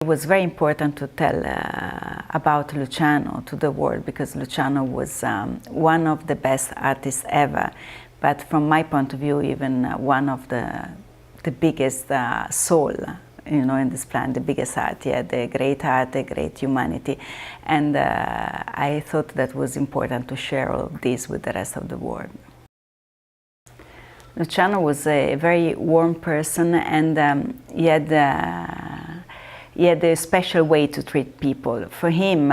It was very important to tell about Luciano to the world, because Luciano was one of the best artists ever, but from my point of view, even one of the biggest soul, you know, in this planet, the biggest art. He had a great heart, a great humanity, and I thought that was important to share all of this with the rest of the world. Luciano was a very warm person, and he had a special way to treat people. For him,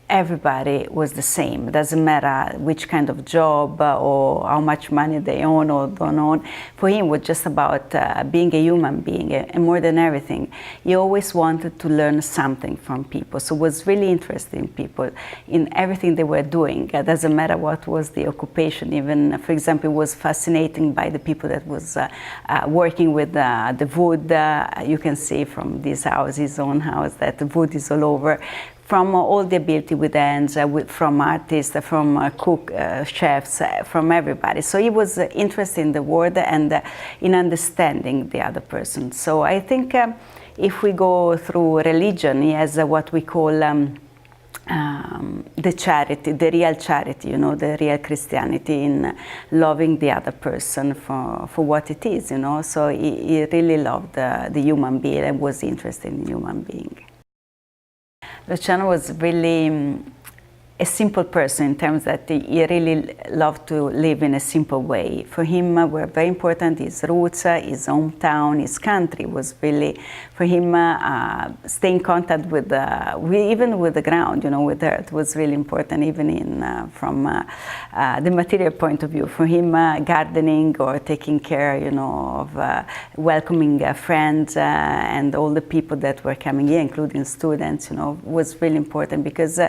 everybody was the same. It doesn't matter which kind of job or how much money they own or don't own. For him, it was just about being a human being, and more than everything, he always wanted to learn something from people. So was really interested in people, in everything they were doing. It doesn't matter what was the occupation. Even, for example, he was fascinating by the people that was working with the wood. You can see from this house, his own house, that the wood is all over. From all the ability with hands, from artists, from chefs, from everybody. So he was interested in the world and in understanding the other person. So I think if we go through religion, he has what we call the charity, the real charity, you know, the real Christianity in loving the other person for what it is, you know. So he really loved the human being and was interested in human being. Luciano was really a simple person in terms that he really loved to live in a simple way. For him, were very important his roots, his hometown, his country was really, for him, stay in contact with, even with the ground, you know, with earth was really important, even in, from the material point of view. For him, gardening or taking care, you know, of welcoming friends and all the people that were coming here, including students, you know, was really important, because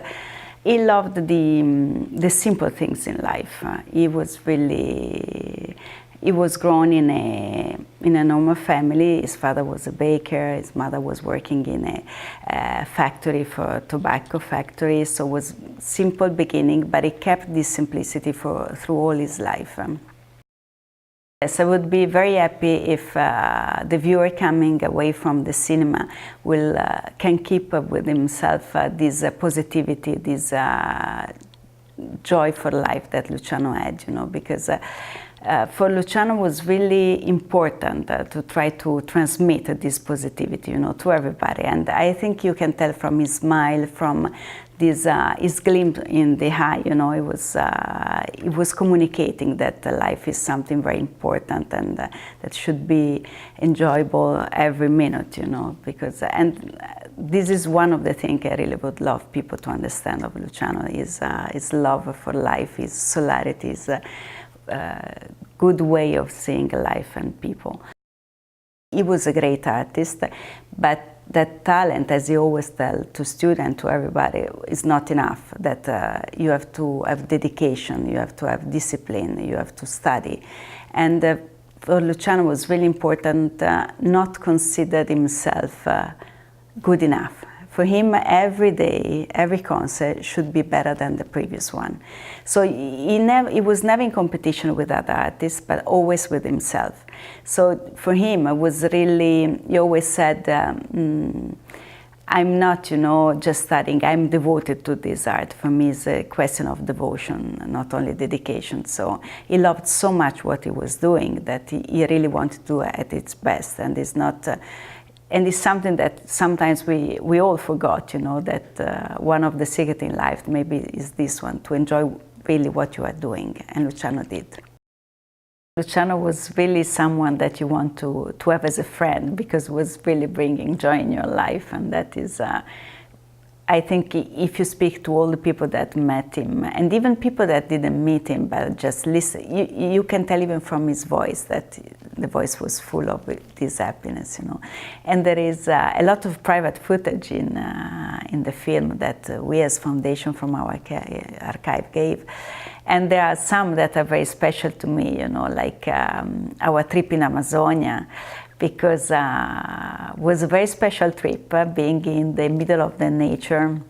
he loved the simple things in life. He was grown in a normal family. His father was a baker, his mother was working in a factory, for tobacco factory, so it was simple beginning, but he kept this simplicity through all his life. Yes, I would be very happy if the viewer coming away from the cinema can keep with himself this positivity, this joy for life that Luciano had, you know, because for Luciano was really important to try to transmit this positivity, you know, to everybody. And I think you can tell from his smile, from this his glimpse in the eye, you know, it was communicating that life is something very important and that should be enjoyable every minute, you know, because, and this is one of the things I really would love people to understand of Luciano, is his love for life, his solarity, his good way of seeing life and people. He was a great artist, but that talent, as he always tells to students, to everybody, is not enough. That you have to have dedication, you have to have discipline, you have to study. And for Luciano it was really important not consider himself good enough. For him, every day, every concert should be better than the previous one. So he was never in competition with other artists, but always with himself. So for him, it was really, he always said, I'm not, you know, just studying, I'm devoted to this art. For me, it's a question of devotion, not only dedication. So he loved so much what he was doing that he really wanted to do it at its best, and it's not. And it's something that sometimes we all forgot, you know, that one of the secrets in life maybe is this one, to enjoy really what you are doing, and Luciano did. Luciano was really someone that you want to have as a friend, because it was really bringing joy in your life, and that is, I think if you speak to all the people that met him, and even people that didn't meet him, but just listen, you can tell even from his voice that the voice was full of this happiness, you know. And there is a lot of private footage in the film that we as Foundation from our archive gave. And there are some that are very special to me, you know, like our trip in Amazonia, because it was a very special trip, being in the middle of the nature,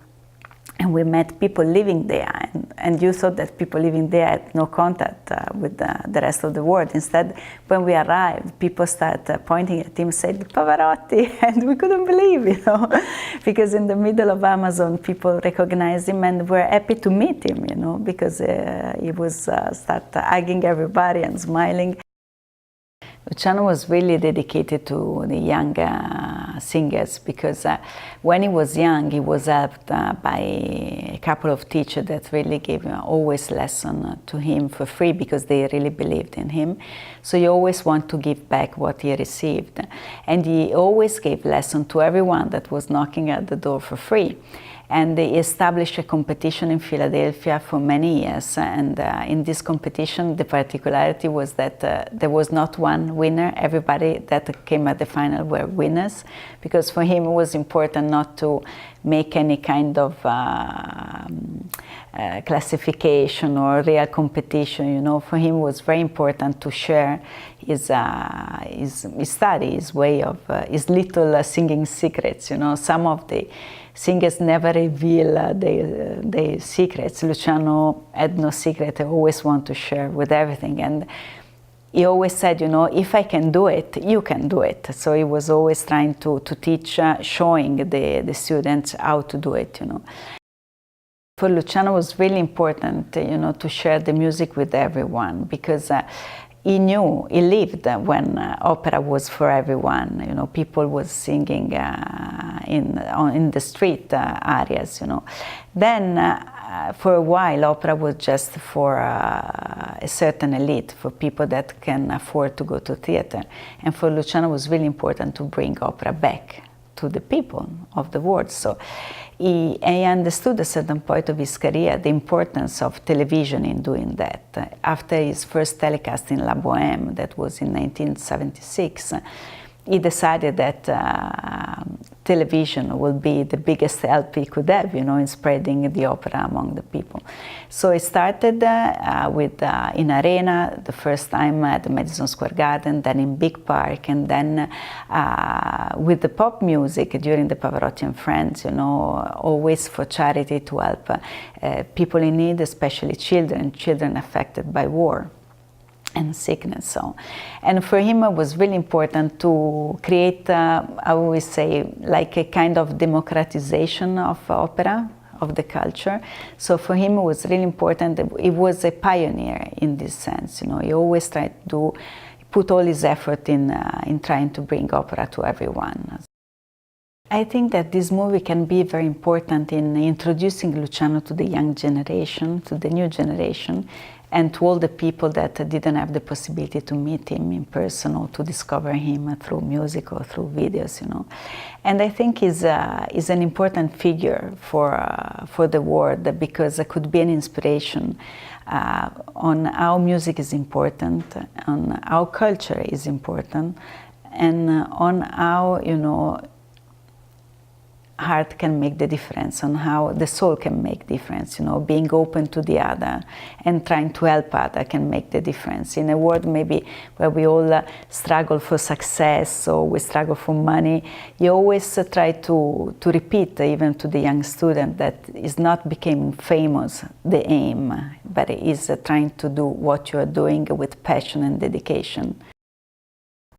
And we met people living there, and you thought that people living there had no contact with the rest of the world. Instead, when we arrived, people started pointing at him, saying, Pavarotti, and we couldn't believe, because in the middle of Amazon, people recognized him and were happy to meet him, because he was start hugging everybody and smiling. Luciano was really dedicated to the young singers, because when he was young, he was helped by a couple of teachers that really gave always lessons to him for free, because they really believed in him. So he always wanted to give back what he received. And he always gave lessons to everyone that was knocking at the door for free. And they established a competition in Philadelphia for many years. And in this competition, the particularity was that there was not one winner. Everybody that came at the final were winners, because for him it was important not to make any kind of classification or real competition. For him it was very important to share his study, his way of, his little singing secrets. Some of the singers never reveal their secrets. Luciano had no secret. He always wanted to share with everything. And he always said, if I can do it, you can do it. So he was always trying to teach, showing the students how to do it, For Luciano it was really important, to share the music with everyone, because he knew, he lived when opera was for everyone. People was singing in the street areas. Then for a while, opera was just for a certain elite, for people that can afford to go to theater. And for Luciano it was really important to bring opera back to the people of the world. So he understood at a certain point of his career the importance of television in doing that. After his first telecast in La Bohème, that was in 1976, he decided that television will be the biggest help he could have, in spreading the opera among the people. So he started with in Arena, the first time at the Madison Square Garden, then in Big Park, and then with the pop music during the Pavarotti and Friends, always for charity to help people in need, especially children affected by war and sickness. And for him it was really important to create, I always say, like a kind of democratization of opera, of the culture. So for him it was really important. He was a pioneer in this sense. He always tried to put all his effort in trying to bring opera to everyone. I think that this movie can be very important in introducing Luciano to the young generation, to the new generation, and to all the people that didn't have the possibility to meet him in person or to discover him through music or through videos, And I think he's an important figure for the world, because it could be an inspiration on how music is important, on how culture is important, and on how, heart can make the difference, on how the soul can make difference, being open to the other and trying to help other can make the difference. In a world maybe where we all struggle for success or we struggle for money, you always try to repeat, even to the young student, that is not becoming famous the aim, but is trying to do what you are doing with passion and dedication.